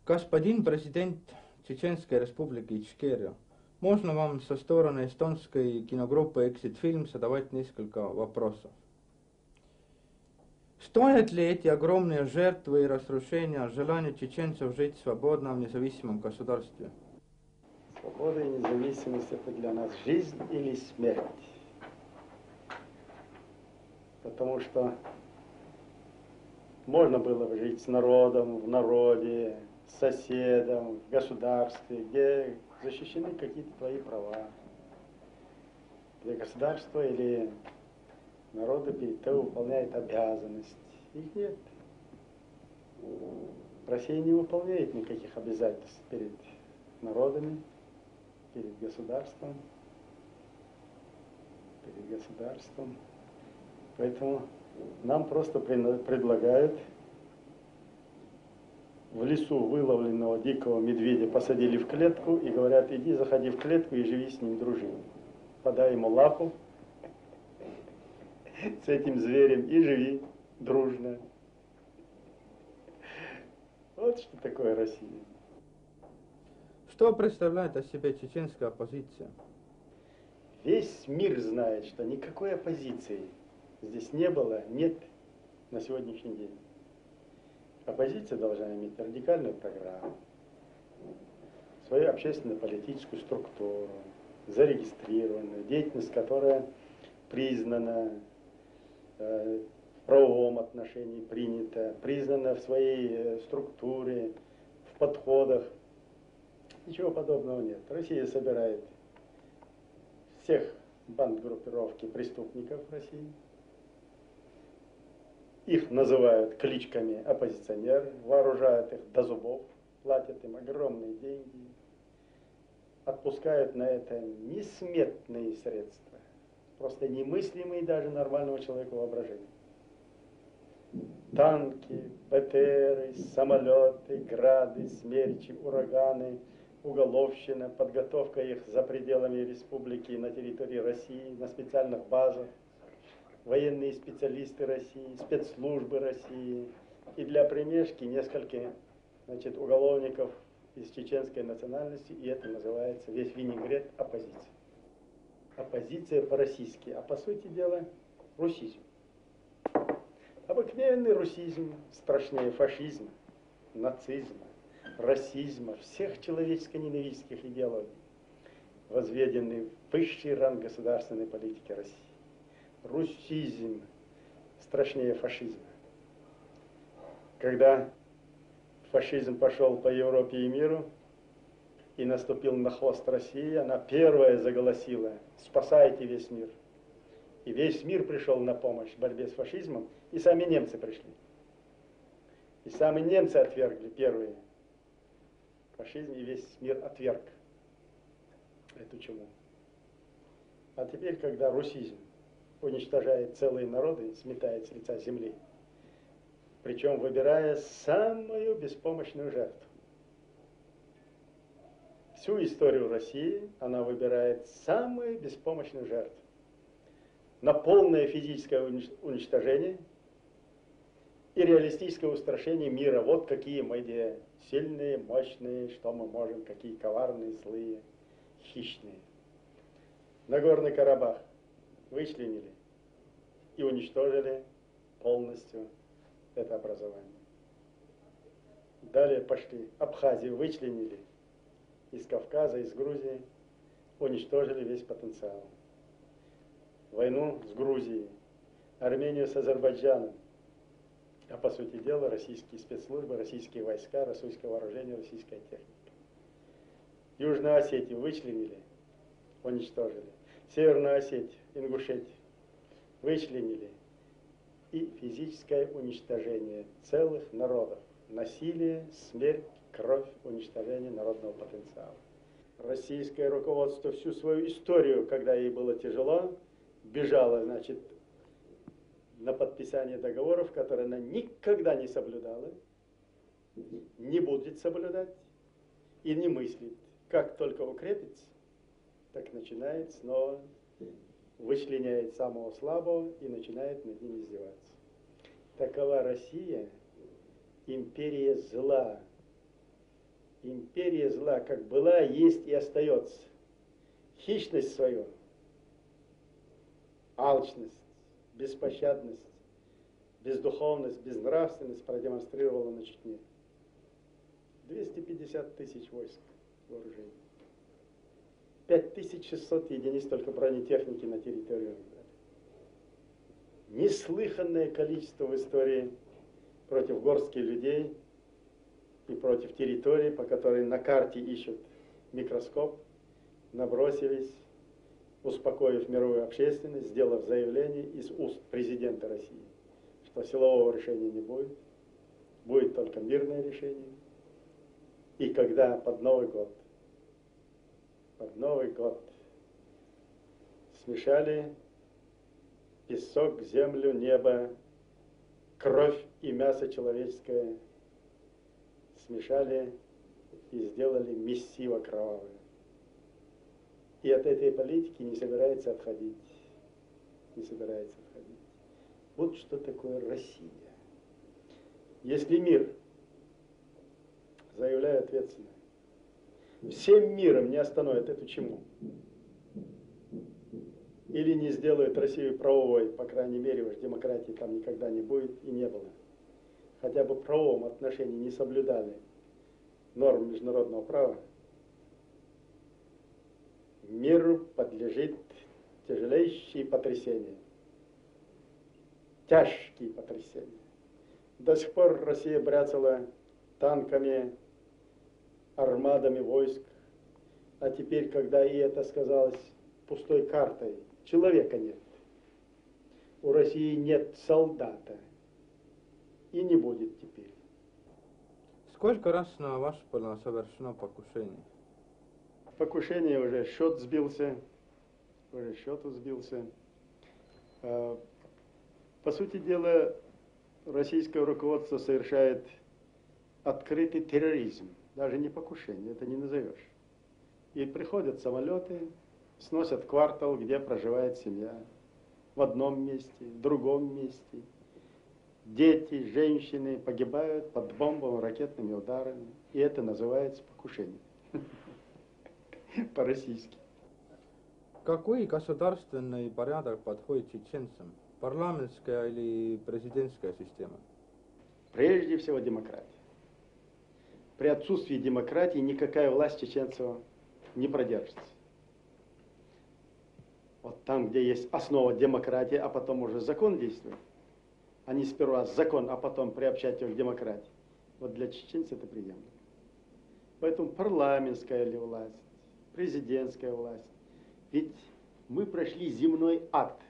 Господин президент Чеченской Республики Ичкерия, можно вам со стороны эстонской киногруппы Exit Film задавать несколько вопросов? Стоят ли эти огромные жертвы и разрушения желанию чеченцев жить свободно в независимом государстве? Свобода и независимость – это для нас жизнь или смерть. Потому что можно было бы жить с народом, в народе, с соседом, в государстве, где защищены какие-то твои права. Где государство или народа перед тобой выполняет обязанность. Их нет. Россия не выполняет никаких обязательств перед народами, перед государством. Поэтому нам просто предлагают в лесу выловленного дикого медведя посадили в клетку и говорят: иди, заходи в клетку и живи с ним, дружи. Подай ему лапу с этим зверем и живи дружно. Вот что такое Россия. Что представляет о себе чеченская оппозиция? Весь мир знает, что никакой оппозиции здесь не было, нет на сегодняшний день. Оппозиция должна иметь радикальную программу, свою общественно-политическую структуру, зарегистрированную, деятельность, которая признана в правовом отношении, принята, признана в своей структуре, в подходах. Ничего подобного нет. Россия собирает всех банд группировки преступников России. Их называют кличками оппозиционеры, вооружают их до зубов, платят им огромные деньги, отпускают на это несметные средства, просто немыслимые даже нормального человека воображения. Танки, БТРы, самолеты, грады, смерчи, ураганы, уголовщина, подготовка их за пределами республики на территории России, на специальных базах, военные специалисты России, спецслужбы России. И для примешки несколько, уголовников из чеченской национальности, и это называется весь винегрет оппозиция. Оппозиция по-российски, а по сути дела русизм. Обыкновенный русизм страшнее фашизма, нацизма, расизма, всех человеческо-ненавистских идеологий, возведенный в высший ранг государственной политики России. Русизм страшнее фашизма. Когда фашизм пошел по Европе и миру и наступил на хвост России, она первая заголосила: спасайте весь мир. И весь мир пришел на помощь в борьбе с фашизмом, и сами немцы пришли. И сами немцы отвергли первые фашизм, и весь мир отверг эту чуму. А теперь, когда русизм уничтожает целые народы, сметает с лица земли, причем выбирая самую беспомощную жертву. Всю историю России она выбирает самую беспомощную жертву. На полное физическое уничтожение и реалистическое устрашение мира. Вот какие мы где сильные, мощные, что мы можем, какие коварные, злые, хищные. Нагорный Карабах вычленили и уничтожили полностью это образование. Далее пошли. Абхазию вычленили из Кавказа, из Грузии, уничтожили весь потенциал. Войну с Грузией, Армению с Азербайджаном, а по сути дела российские спецслужбы, российские войска, российское вооружение, российская техника. Южную Осетию вычленили, уничтожили. Северную Осетию, Ингушетию вычленили. И физическое уничтожение целых народов. Насилие, смерть, кровь, уничтожение народного потенциала. Российское руководство всю свою историю, когда ей было тяжело, бежало, на подписание договоров, которые она никогда не соблюдала, не будет соблюдать и не мыслит. Как только укрепится, так начинает снова, вычленяет самого слабого и начинает над ним издеваться. Такова Россия, империя зла, Империя зла как была, есть и остается. Хищность свою, алчность, беспощадность, бездуховность, безнравственность продемонстрировала на Чечне. 250 тысяч войск вооружений. 5600 единиц только бронетехники на территорию. Неслыханное количество в истории против горстки людей и против территории, по которой на карте ищут микроскоп, набросились, успокоив мировую общественность, сделав заявление из уст президента России, что силового решения не будет, будет только мирное решение. И когда под Новый год смешали песок, землю, небо, кровь и мясо человеческое, смешали и сделали месиво кровавое. И от этой политики не собирается отходить. Не собирается отходить. Вот что такое Россия. Если мир, заявляю ответственно, всем миром не остановит эту чему, или не сделают Россию правовой, по крайней мере, уж демократии там никогда не будет и не было, хотя бы в правовом отношении не соблюдали норм международного права, миру подлежит тяжелейшие потрясения, тяжкие потрясения. До сих пор Россия бряцала танками, армадами войск, а теперь, когда и это сказалось пустой картой, человека нет. У России нет солдата. И не будет теперь. Сколько раз на вас было совершено покушение? Покушение уже счет сбился. По сути дела, российское руководство совершает открытый терроризм. Даже не покушение, это не назовешь. И приходят самолеты, сносят квартал, где проживает семья. В одном месте, в другом месте. Дети, женщины погибают под бомбовыми, ракетными ударами. И это называется покушение. По-российски. Какой государственный порядок подходит чеченцам? Парламентская или президентская система? Прежде всего демократия. При отсутствии демократии никакая власть чеченцев не продержится. Вот там, где есть основа демократии, а потом уже закон действует, а не сперва закон, а потом приобщать его к демократии. Вот для чеченцев это приемлемо. Поэтому парламентская ли власть, президентская власть. Ведь мы прошли земной ад.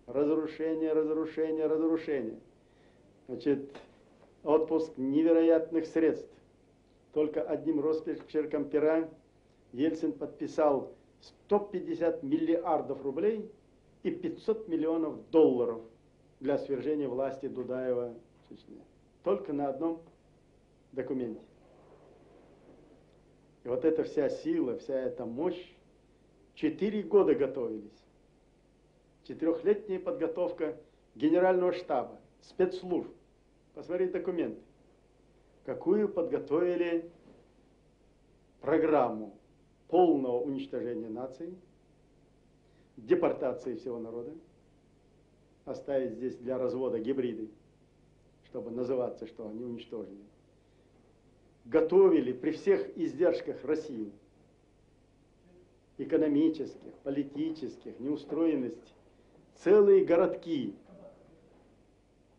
Разрушение, разрушение, разрушение. Значит, отпуск невероятных средств. Только одним росчерком пера Ельцин подписал 150 миллиардов рублей и 500 миллионов долларов для свержения власти Дудаева в Чечне. Только на одном документе. И вот эта вся сила, вся эта мощь, 4 года готовились. 4-летняя подготовка генерального штаба, спецслужб. Посмотрите документы. Какую подготовили программу полного уничтожения нации, депортации всего народа, оставить здесь для развода гибриды, чтобы называться, что они уничтожили. Готовили при всех издержках России, экономических, политических, неустроенности, целые городки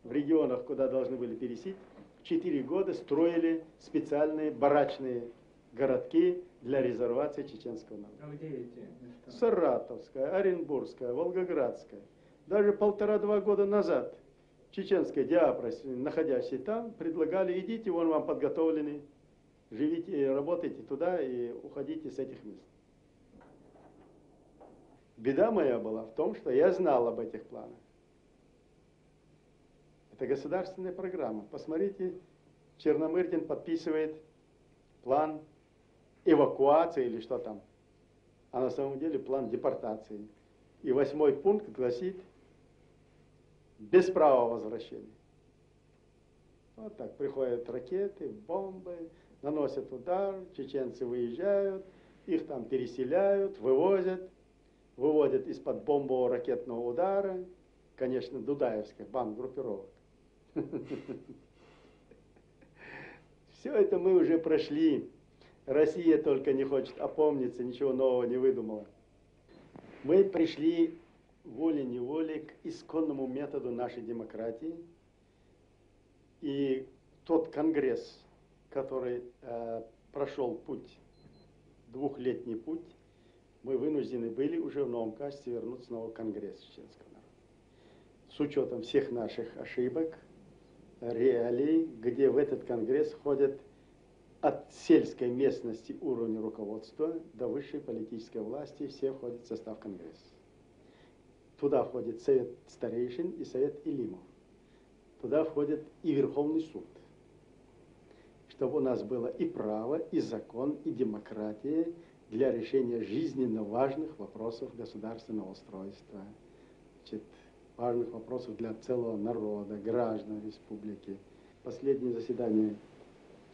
в регионах, куда должны были пересечь, 4 года строили специальные барачные городки для резервации чеченского народа. А где эти места? Саратовская, Оренбургская, Волгоградская. Даже 1,5-2 года назад чеченская диаспора, находящаяся там, предлагали: идите, вон вам подготовлены, живите, работайте туда и уходите с этих мест. Беда моя была в том, что я знал об этих планах. Это государственная программа. Посмотрите, Черномырдин подписывает план эвакуации или что там, а на самом деле план депортации. И 8-й пункт гласит: без права возвращения. Вот так приходят ракеты, бомбы, наносят удар, чеченцы выезжают, их там переселяют, выводят из-под бомбового ракетного удара, конечно, дудаевских бандгруппировок. Все это мы уже прошли. Россия только не хочет опомниться, ничего нового не выдумала. Мы пришли волей-неволей к исконному методу нашей демократии. И тот конгресс, который прошел путь, двухлетний путь, мы вынуждены были уже в новом качестве вернуться снова в конгресс чеченского народа. С учетом всех наших ошибок, реалий, где в этот конгресс ходят от сельской местности уровня руководства до высшей политической власти, все входят в состав конгресса. Туда входит совет старейшин и совет илимов. Туда входит и Верховный суд. Чтобы у нас было и право, и закон, и демократия для решения жизненно важных вопросов государственного устройства, значит, важных вопросов для целого народа, граждан республики. Последнее заседание,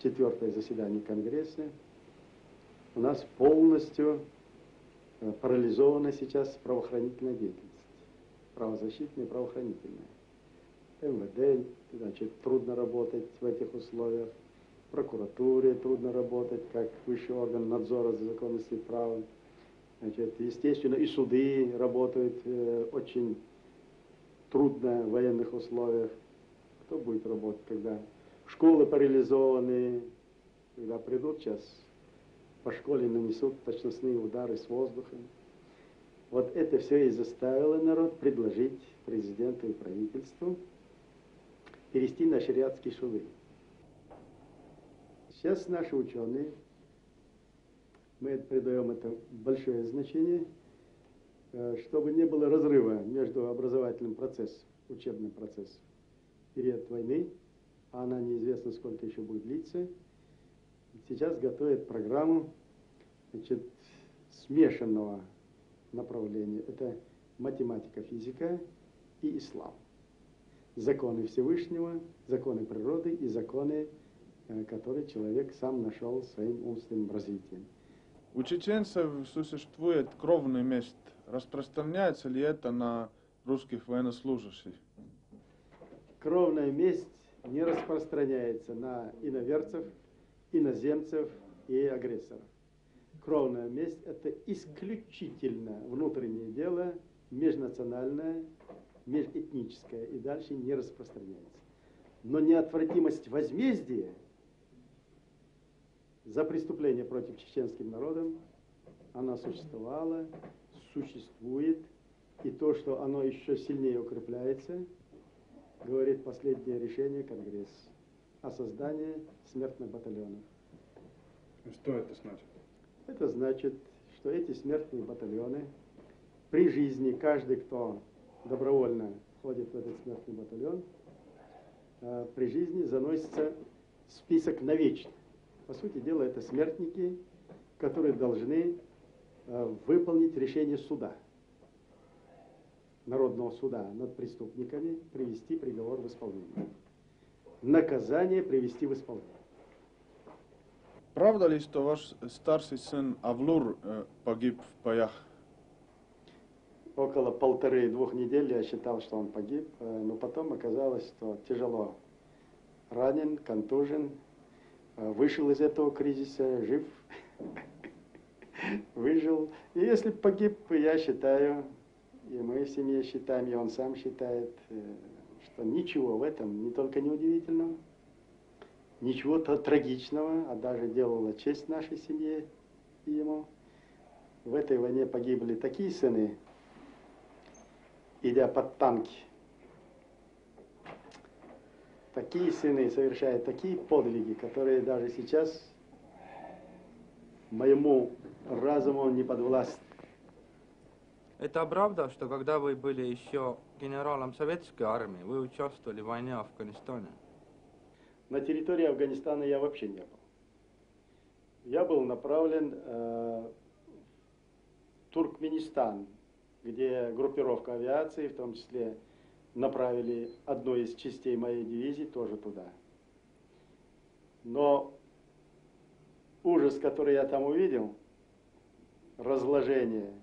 4-е заседание Конгресса у нас полностью парализована сейчас правоохранительная деятельность. Правозащитная и правоохранительная. МВД, значит, трудно работать в этих условиях. Прокуратуре трудно работать, как высший орган надзора за законностью и правом. Значит, естественно, и суды работают очень трудно в военных условиях. Кто будет работать, когда школы парализованы, когда придут сейчас по школе нанесут точностные удары с воздуха. Вот это все и заставило народ предложить президенту и правительству перейти на шариатские суды. Сейчас наши ученые, мы придаем это большое значение, чтобы не было разрыва между образовательным процессом, учебным процессом. Период войны, а она неизвестно сколько еще будет длиться, сейчас готовят программу, значит, смешанного направления. Это математика, физика и ислам. Законы Всевышнего, законы природы и законы, которые человек сам нашел своим умственным развитием. У чеченцев существует кровный месть. Распространяется ли это на русских военнослужащих? Кровная месть не распространяется на иноверцев, иноземцев и агрессоров. Кровная месть – это исключительно внутреннее дело, межнациональное, межэтническое, и дальше не распространяется. Но неотвратимость возмездия за преступление против чеченским народом, она существовала, существует, и то, что оно еще сильнее укрепляется, говорит последнее решение Конгресса о создании смертных батальонов. Что это значит? Это значит, что эти смертные батальоны при жизни, каждый, кто добровольно входит в этот смертный батальон, при жизни заносится в список навечно. По сути дела, это смертники, которые должны выполнить решение суда, народного суда над преступниками, привести приговор в исполнение. Наказание привести в исполнение. Правда ли, что ваш старший сын Авлур погиб в боях? Около 1,5-2 недель я считал, что он погиб, но потом оказалось, что тяжело ранен, контужен, вышел из этого кризиса, жив, выжил. И если погиб, я считаю, и мы в семье считаем, и он сам считает, что ничего в этом не только не удивительного, ничего-то трагичного, а даже делала честь нашей семье и ему. В этой войне погибли такие сыны, идя под танки. Такие сыны совершают такие подвиги, которые даже сейчас моему разуму не подвластны. Это правда, что когда вы были еще генералом советской армии, вы участвовали в войне в Афганистане? На территории Афганистана я вообще не был. Я был направлен в Туркменистан, где группировка авиации, в том числе, направили одну из частей моей дивизии тоже туда. Но ужас, который я там увидел, разложение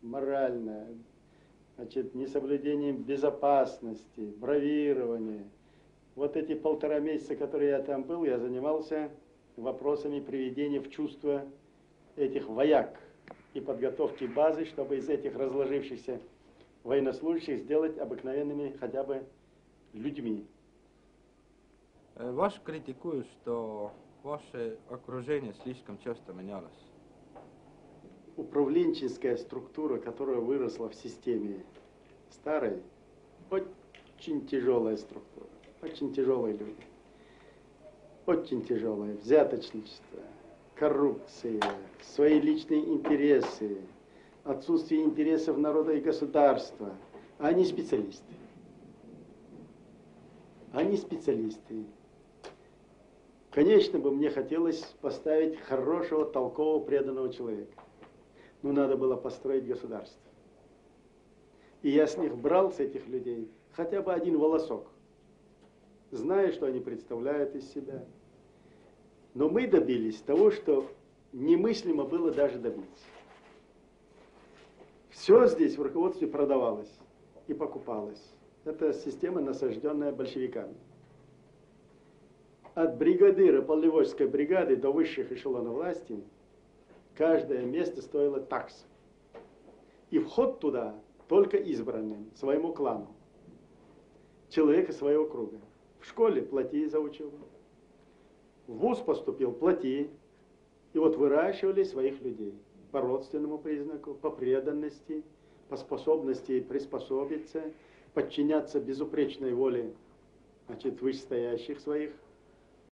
моральное, значит, несоблюдение безопасности, бравирование. Вот эти 1,5 месяца, которые я там был, я занимался вопросами приведения в чувство этих вояк и подготовки базы, чтобы из этих разложившихся военнослужащих сделать обыкновенными хотя бы людьми. Ваш критикует, что ваше окружение слишком часто менялось. Управленческая структура, которая выросла в системе старой, очень тяжелая структура, очень тяжелые люди, очень тяжелое взяточничество, коррупция, свои личные интересы, отсутствие интересов народа и государства. Они специалисты. Они специалисты. Конечно бы мне хотелось поставить хорошего, толкового, преданного человека. Но надо было построить государство. И я с них брал, с этих людей, хотя бы один волосок, зная, что они представляют из себя. Но мы добились того, что немыслимо было даже добиться. Все здесь в руководстве продавалось и покупалось. Это система, насажденная большевиками. От бригадира Полневольской бригады до высших эшелонов власти каждое место стоило такс. И вход туда только избранным, своему клану. Человека своего круга. В школе плати за учебу. В вуз поступил, плати. И вот выращивали своих людей. По родственному признаку, по преданности, по способности приспособиться, подчиняться безупречной воле, значит, вышестоящих своих